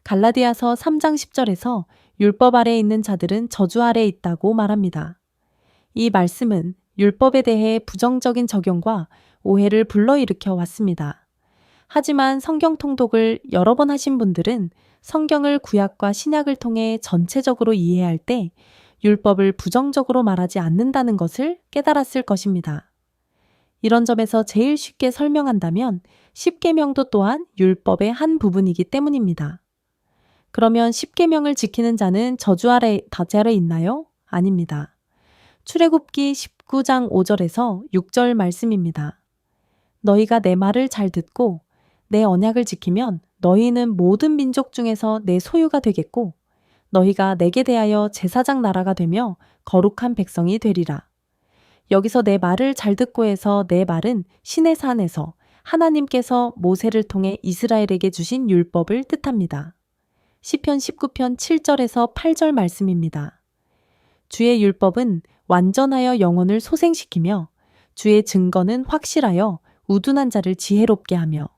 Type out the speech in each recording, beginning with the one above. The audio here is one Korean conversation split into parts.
갈라디아서 3장 10절에서 율법 아래에 있는 자들은 저주 아래에 있다고 말합니다. 이 말씀은 율법에 대해 부정적인 적용과 오해를 불러일으켜 왔습니다. 하지만 성경 통독을 여러 번 하신 분들은 성경을 구약과 신약을 통해 전체적으로 이해할 때 율법을 부정적으로 말하지 않는다는 것을 깨달았을 것입니다. 이런 점에서 제일 쉽게 설명한다면 십계명도 또한 율법의 한 부분이기 때문입니다. 그러면 십계명을 지키는 자는 저주 아래 있나요? 아닙니다. 출애굽기 19장 5절에서 6절 말씀입니다. 너희가 내 말을 잘 듣고 내 언약을 지키면 너희는 모든 민족 중에서 내 소유가 되겠고 너희가 내게 대하여 제사장 나라가 되며 거룩한 백성이 되리라. 여기서 내 말을 잘 듣고에서 내 말은 시내산에서 하나님께서 모세를 통해 이스라엘에게 주신 율법을 뜻합니다. 시편 19편 7절에서 8절 말씀입니다. 주의 율법은 완전하여 영혼을 소생시키며 주의 증거는 확실하여 우둔한 자를 지혜롭게 하며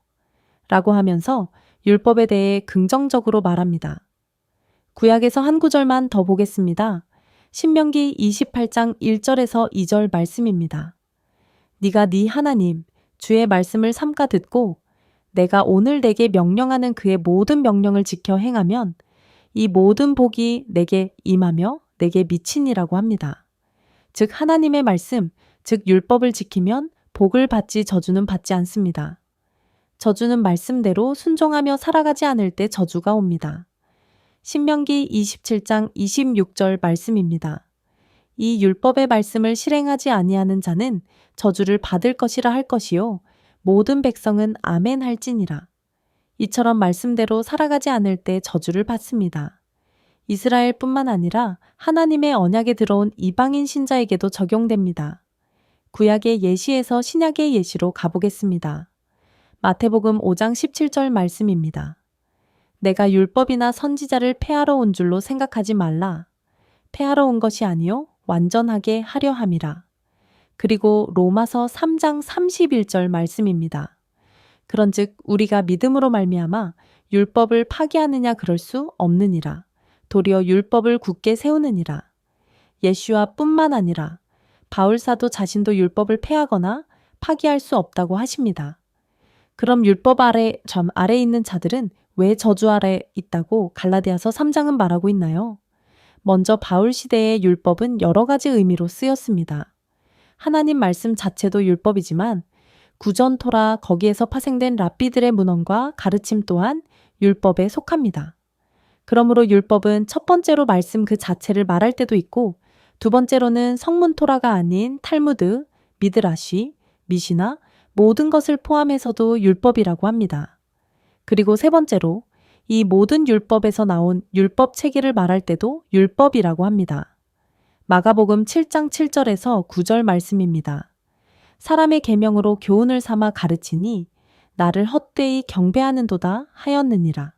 라고 하면서 율법에 대해 긍정적으로 말합니다. 구약에서 한 구절만 더 보겠습니다. 신명기 28장 1절에서 2절 말씀입니다. 네가 네 하나님 주의 말씀을 삼가 듣고 내가 오늘 내게 명령하는 그의 모든 명령을 지켜 행하면 이 모든 복이 내게 임하며 내게 미치니라고 합니다. 즉 하나님의 말씀, 즉 율법을 지키면 복을 받지 저주는 받지 않습니다. 저주는 말씀대로 순종하며 살아가지 않을 때 저주가 옵니다. 신명기 27장 26절 말씀입니다. 이 율법의 말씀을 실행하지 아니하는 자는 저주를 받을 것이라 할 것이요 모든 백성은 아멘 할지니라. 이처럼 말씀대로 살아가지 않을 때 저주를 받습니다. 이스라엘뿐만 아니라 하나님의 언약에 들어온 이방인 신자에게도 적용됩니다. 구약의 예시에서 신약의 예시로 가보겠습니다. 마태복음 5장 17절 말씀입니다. 내가 율법이나 선지자를 폐하러 온 줄로 생각하지 말라. 폐하러 온 것이 아니요 완전하게 하려 함이라. 그리고 로마서 3장 31절 말씀입니다. 그런즉 우리가 믿음으로 말미암아 율법을 파기하느냐 그럴 수 없느니라. 도리어 율법을 굳게 세우느니라. 예수와뿐만 아니라 바울사도 자신도 율법을 폐하거나 파기할 수 없다고 하십니다. 그럼 율법 아래에 있는 자들은 왜 저주 아래 있다고 갈라디아서 3장은 말하고 있나요? 먼저 바울 시대의 율법은 여러 가지 의미로 쓰였습니다. 하나님 말씀 자체도 율법이지만 구전토라 거기에서 파생된 랍비들의 문헌과 가르침 또한 율법에 속합니다. 그러므로 율법은 첫 번째로 말씀 그 자체를 말할 때도 있고 두 번째로는 성문토라가 아닌 탈무드, 미드라시, 미시나 모든 것을 포함해서도 율법이라고 합니다. 그리고 세 번째로 이 모든 율법에서 나온 율법 체계를 말할 때도 율법이라고 합니다. 마가복음 7장 7절에서 9절 말씀입니다. 사람의 계명으로 교훈을 삼아 가르치니 나를 헛되이 경배하는도다 하였느니라.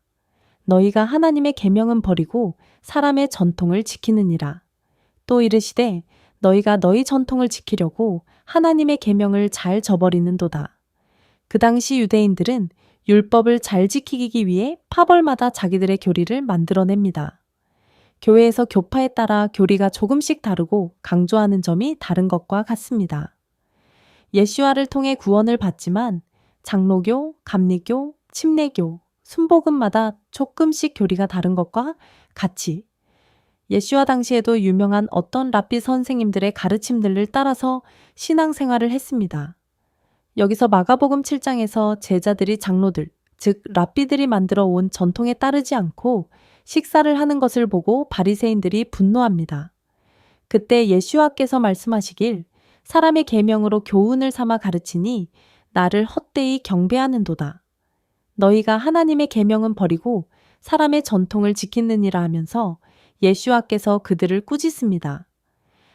너희가 하나님의 계명은 버리고 사람의 전통을 지키느니라. 또 이르시되 너희가 너희 전통을 지키려고 하나님의 계명을 잘 저버리는도다. 그 당시 유대인들은 율법을 잘 지키기 위해 파벌마다 자기들의 교리를 만들어냅니다. 교회에서 교파에 따라 교리가 조금씩 다르고 강조하는 점이 다른 것과 같습니다. 예수와를 통해 구원을 받지만 장로교, 감리교, 침례교, 순복음마다 조금씩 교리가 다른 것과 같이 예수와 당시에도 유명한 어떤 랍비 선생님들의 가르침들을 따라서 신앙생활을 했습니다. 여기서 마가복음 7장에서 제자들이 장로들, 즉 랍비들이 만들어 온 전통에 따르지 않고 식사를 하는 것을 보고 바리새인들이 분노합니다. 그때 예수와께서 말씀하시길 사람의 계명으로 교훈을 삼아 가르치니 나를 헛되이 경배하는도다. 너희가 하나님의 계명은 버리고 사람의 전통을 지키느니라 하면서 예수와께서 그들을 꾸짖습니다.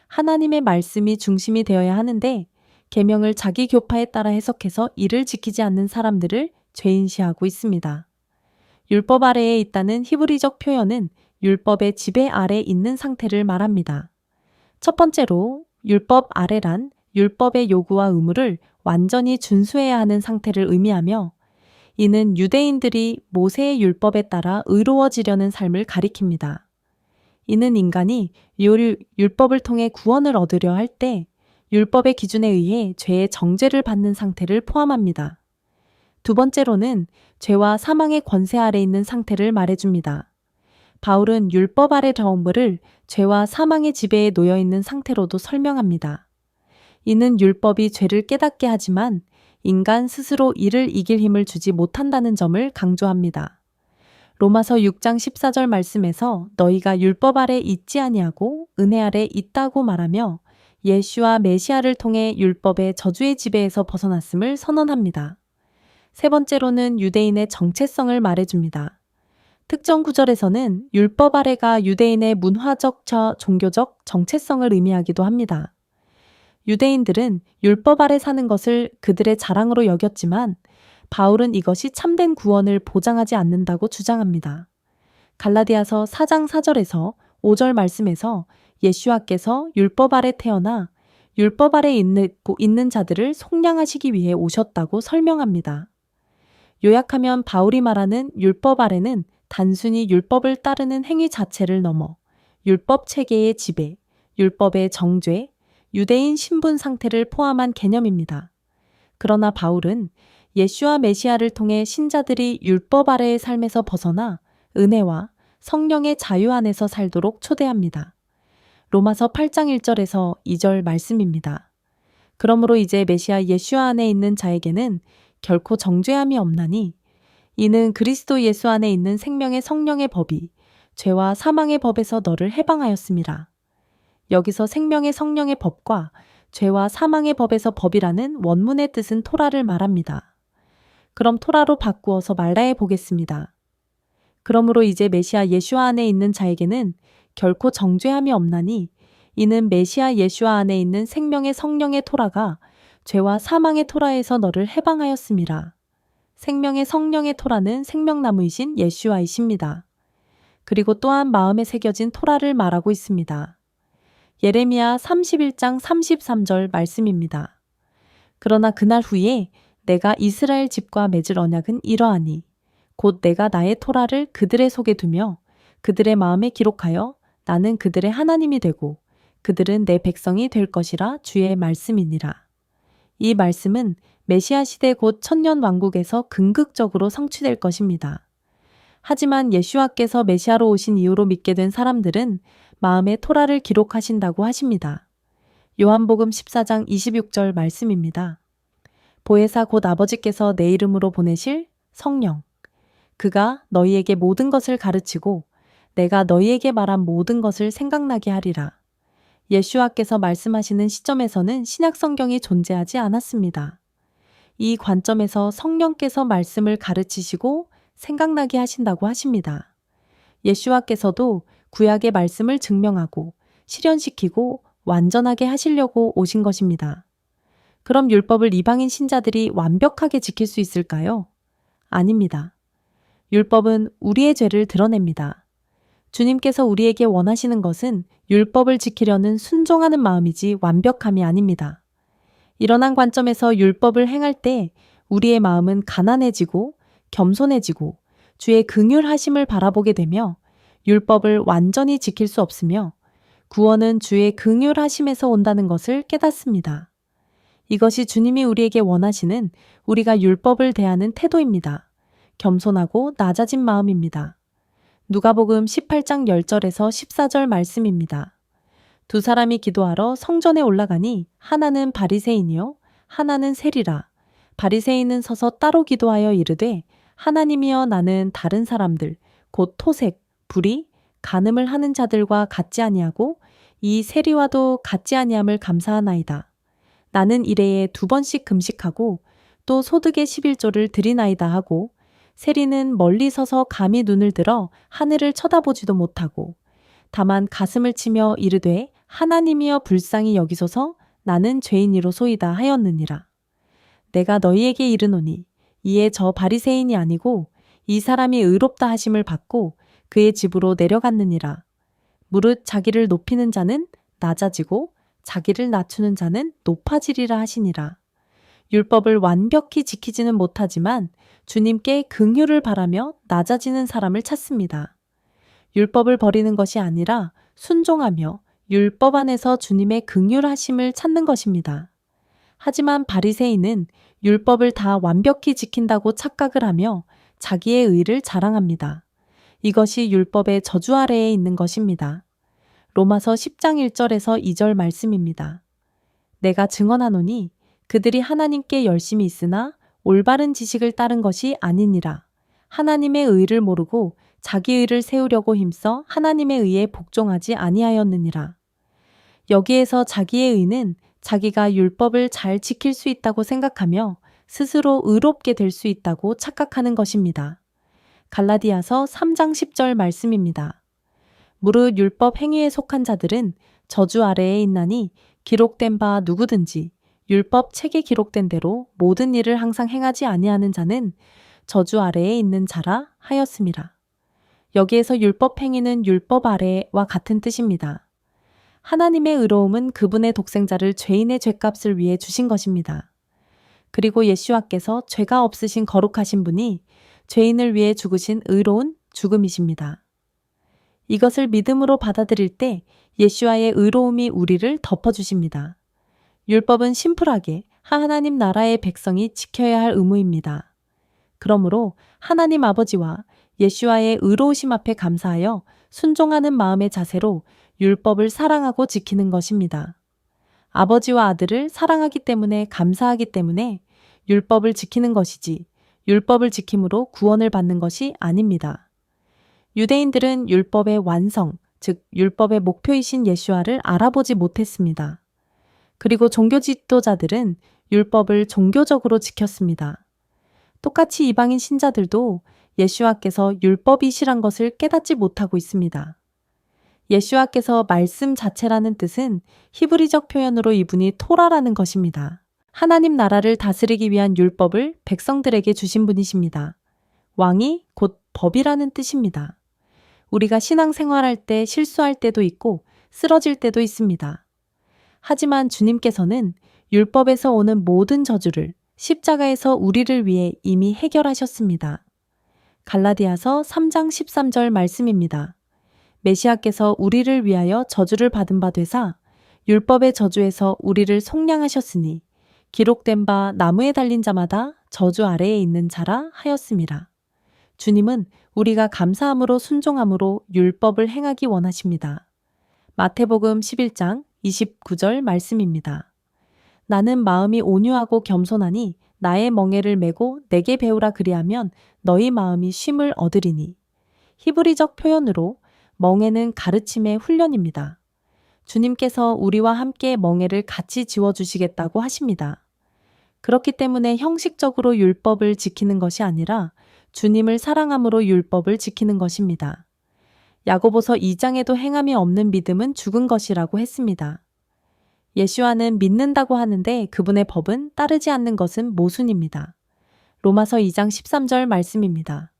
하나님의 말씀이 중심이 되어야 하는데 계명을 자기 교파에 따라 해석해서 이를 지키지 않는 사람들을 죄인시하고 있습니다. 율법 아래에 있다는 히브리적 표현은 율법의 지배 아래에 있는 상태를 말합니다. 첫 번째로 율법 아래란 율법의 요구와 의무를 완전히 준수해야 하는 상태를 의미하며 이는 유대인들이 모세의 율법에 따라 의로워지려는 삶을 가리킵니다. 이는 인간이 율법을 통해 구원을 얻으려 할 때 율법의 기준에 의해 죄의 정죄를 받는 상태를 포함합니다. 두 번째로는 죄와 사망의 권세 아래 있는 상태를 말해줍니다. 바울은 율법 아래 저음물을 죄와 사망의 지배에 놓여 있는 상태로도 설명합니다. 이는 율법이 죄를 깨닫게 하지만 인간 스스로 이를 이길 힘을 주지 못한다는 점을 강조합니다. 로마서 6장 14절 말씀에서 너희가 율법 아래 있지 아니하고 은혜 아래 있다고 말하며 예수와 메시아를 통해 율법의 저주의 지배에서 벗어났음을 선언합니다. 세 번째로는 유대인의 정체성을 말해줍니다. 특정 구절에서는 율법 아래가 유대인의 문화적, 종교적 정체성을 의미하기도 합니다. 유대인들은 율법 아래 사는 것을 그들의 자랑으로 여겼지만 바울은 이것이 참된 구원을 보장하지 않는다고 주장합니다. 갈라디아서 4장 4절에서 5절 말씀에서 예수와께서 율법 아래 태어나 율법 아래 있는 자들을 속량하시기 위해 오셨다고 설명합니다. 요약하면 바울이 말하는 율법 아래는 단순히 율법을 따르는 행위 자체를 넘어 율법 체계의 지배, 율법의 정죄, 유대인 신분 상태를 포함한 개념입니다. 그러나 바울은 예수와 메시아를 통해 신자들이 율법 아래의 삶에서 벗어나 은혜와 성령의 자유 안에서 살도록 초대합니다. 로마서 8장 1절에서 2절 말씀입니다. 그러므로 이제 메시아 예수 안에 있는 자에게는 결코 정죄함이 없나니 이는 그리스도 예수 안에 있는 생명의 성령의 법이 죄와 사망의 법에서 너를 해방하였습니다. 여기서 생명의 성령의 법과 죄와 사망의 법에서 법이라는 원문의 뜻은 토라를 말합니다. 그럼 토라로 바꾸어서 말라해 보겠습니다. 그러므로 이제 메시아 예수 안에 있는 자에게는 결코 정죄함이 없나니 이는 메시아 예수 안에 있는 생명의 성령의 토라가 죄와 사망의 토라에서 너를 해방하였습니다. 생명의 성령의 토라는 생명나무이신 예수와이십니다. 그리고 또한 마음에 새겨진 토라를 말하고 있습니다. 예레미야 31장 33절 말씀입니다. 그러나 그날 후에 내가 이스라엘 집과 맺을 언약은 이러하니 곧 내가 나의 토라를 그들의 속에 두며 그들의 마음에 기록하여 나는 그들의 하나님이 되고 그들은 내 백성이 될 것이라 주의 말씀이니라. 이 말씀은 메시아 시대 곧 천년 왕국에서 긍극적으로 성취될 것입니다. 하지만 예수와께서 메시아로 오신 이후로 믿게 된 사람들은 마음에 토라를 기록하신다고 하십니다. 요한복음 14장 26절 말씀입니다. 보혜사 곧 아버지께서 내 이름으로 보내실 성령. 그가 너희에게 모든 것을 가르치고 내가 너희에게 말한 모든 것을 생각나게 하리라. 예수와께서 말씀하시는 시점에서는 신약 성경이 존재하지 않았습니다. 이 관점에서 성령께서 말씀을 가르치시고 생각나게 하신다고 하십니다. 예수와께서도 구약의 말씀을 증명하고 실현시키고 완전하게 하시려고 오신 것입니다. 그럼 율법을 이방인 신자들이 완벽하게 지킬 수 있을까요? 아닙니다. 율법은 우리의 죄를 드러냅니다. 주님께서 우리에게 원하시는 것은 율법을 지키려는 순종하는 마음이지 완벽함이 아닙니다. 이러한 관점에서 율법을 행할 때 우리의 마음은 가난해지고 겸손해지고 주의 긍휼하심을 바라보게 되며 율법을 완전히 지킬 수 없으며 구원은 주의 긍휼하심에서 온다는 것을 깨닫습니다. 이것이 주님이 우리에게 원하시는 우리가 율법을 대하는 태도입니다. 겸손하고 낮아진 마음입니다. 누가복음 18장 10절에서 14절 말씀입니다. 두 사람이 기도하러 성전에 올라가니 하나는 바리새인이요 하나는 세리라. 바리새인은 서서 따로 기도하여 이르되 하나님이여 나는 다른 사람들 곧 토색, 불의, 간음을 하는 자들과 같지 아니하고 이 세리와도 같지 아니함을 감사하나이다. 나는 일해에 2번씩 금식하고 또 소득의 11조를 드리나이다 하고 세리는 멀리 서서 감히 눈을 들어 하늘을 쳐다보지도 못하고 다만 가슴을 치며 이르되 하나님이여 불쌍히 여기소서 나는 죄인이로소이다 하였느니라. 내가 너희에게 이르노니 이에 저 바리새인이 아니고 이 사람이 의롭다 하심을 받고 그의 집으로 내려갔느니라. 무릇 자기를 높이는 자는 낮아지고 자기를 낮추는 자는 높아지리라 하시니라. 율법을 완벽히 지키지는 못하지만 주님께 긍휼을 바라며 낮아지는 사람을 찾습니다. 율법을 버리는 것이 아니라 순종하며 율법 안에서 주님의 긍휼하심을 찾는 것입니다. 하지만 바리새인은 율법을 다 완벽히 지킨다고 착각을 하며 자기의 의를 자랑합니다. 이것이 율법의 저주 아래에 있는 것입니다. 로마서 10장 1절에서 2절 말씀입니다. 내가 증언하노니 그들이 하나님께 열심히 있으나 올바른 지식을 따른 것이 아니니라. 하나님의 의를 모르고 자기 의를 세우려고 힘써 하나님의 의에 복종하지 아니하였느니라. 여기에서 자기의 의는 자기가 율법을 잘 지킬 수 있다고 생각하며 스스로 의롭게 될 수 있다고 착각하는 것입니다. 갈라디아서 3장 10절 말씀입니다. 무릇 율법 행위에 속한 자들은 저주 아래에 있나니 기록된 바 누구든지 율법 책에 기록된 대로 모든 일을 항상 행하지 아니하는 자는 저주 아래에 있는 자라 하였음이라. 여기에서 율법 행위는 율법 아래와 같은 뜻입니다. 하나님의 의로움은 그분의 독생자를 죄인의 죄값을 위해 주신 것입니다. 그리고 예수와께서 죄가 없으신 거룩하신 분이 죄인을 위해 죽으신 의로운 죽음이십니다. 이것을 믿음으로 받아들일 때 예수와의 의로움이 우리를 덮어주십니다. 율법은 심플하게 하나님 나라의 백성이 지켜야 할 의무입니다. 그러므로 하나님 아버지와 예수와의 의로우심 앞에 감사하여 순종하는 마음의 자세로 율법을 사랑하고 지키는 것입니다. 아버지와 아들을 사랑하기 때문에 감사하기 때문에 율법을 지키는 것이지 율법을 지킴으로 구원을 받는 것이 아닙니다. 유대인들은 율법의 완성, 즉 율법의 목표이신 예수와를 알아보지 못했습니다. 그리고 종교 지도자들은 율법을 종교적으로 지켰습니다. 똑같이 이방인 신자들도 예수와께서 율법이시란 것을 깨닫지 못하고 있습니다. 예수와께서 말씀 자체라는 뜻은 히브리적 표현으로 이분이 토라라는 것입니다. 하나님 나라를 다스리기 위한 율법을 백성들에게 주신 분이십니다. 왕이 곧 법이라는 뜻입니다. 우리가 신앙생활할 때 실수할 때도 있고 쓰러질 때도 있습니다. 하지만 주님께서는 율법에서 오는 모든 저주를 십자가에서 우리를 위해 이미 해결하셨습니다. 갈라디아서 3장 13절 말씀입니다. 메시아께서 우리를 위하여 저주를 받은 바 되사 율법의 저주에서 우리를 속량하셨으니 기록된 바 나무에 달린 자마다 저주 아래에 있는 자라 하였음이라. 주님은 우리가 감사함으로 순종함으로 율법을 행하기 원하십니다. 마태복음 11장 29절 말씀입니다. 나는 마음이 온유하고 겸손하니 나의 멍에를 메고 내게 배우라 그리하면 너희 마음이 쉼을 얻으리니. 히브리적 표현으로 멍에는 가르침의 훈련입니다. 주님께서 우리와 함께 멍에를 같이 지워주시겠다고 하십니다. 그렇기 때문에 형식적으로 율법을 지키는 것이 아니라 주님을 사랑함으로 율법을 지키는 것입니다. 야고보서 2장에도 행함이 없는 믿음은 죽은 것이라고 했습니다. 예수와는 믿는다고 하는데 그분의 법은 따르지 않는 것은 모순입니다. 로마서 2장 13절 말씀입니다.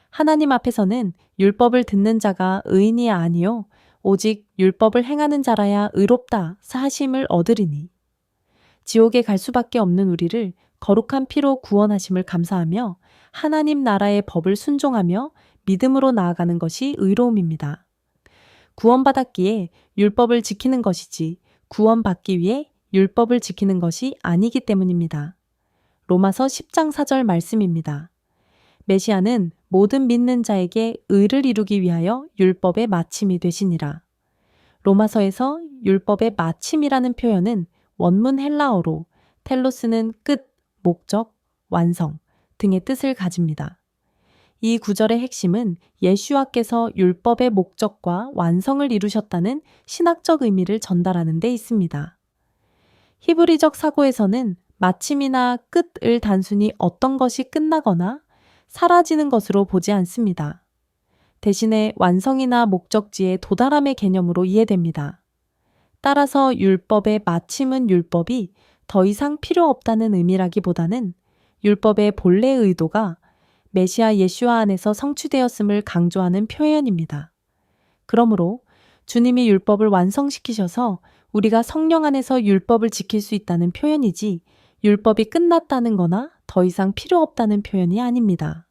하나님 앞에서는 율법을 듣는 자가 의인이 아니요 오직 율법을 행하는 자라야 의롭다 사하심을 얻으리니. 지옥에 갈 수밖에 없는 우리를 거룩한 피로 구원하심을 감사하며 하나님 나라의 법을 순종하며 믿음으로 나아가는 것이 의로움입니다. 구원받았기에 율법을 지키는 것이지 구원받기 위해 율법을 지키는 것이 아니기 때문입니다. 로마서 10장 4절 말씀입니다. 메시아는 모든 믿는 자에게 의를 이루기 위하여 율법의 마침이 되시니라. 로마서에서 율법의 마침이라는 표현은 원문 헬라어로 텔로스는 끝, 목적, 완성 등의 뜻을 가집니다. 이 구절의 핵심은 예수와께서 율법의 목적과 완성을 이루셨다는 신학적 의미를 전달하는 데 있습니다. 히브리적 사고에서는 마침이나 끝을 단순히 어떤 것이 끝나거나 사라지는 것으로 보지 않습니다. 대신에 완성이나 목적지의 도달함의 개념으로 이해됩니다. 따라서 율법의 마침은 율법이 더 이상 필요 없다는 의미라기보다는 율법의 본래 의도가 메시아 예수와 안에서 성취되었음을 강조하는 표현입니다. 그러므로 주님이 율법을 완성시키셔서 우리가 성령 안에서 율법을 지킬 수 있다는 표현이지 율법이 끝났다는 거나 더 이상 필요 없다는 표현이 아닙니다.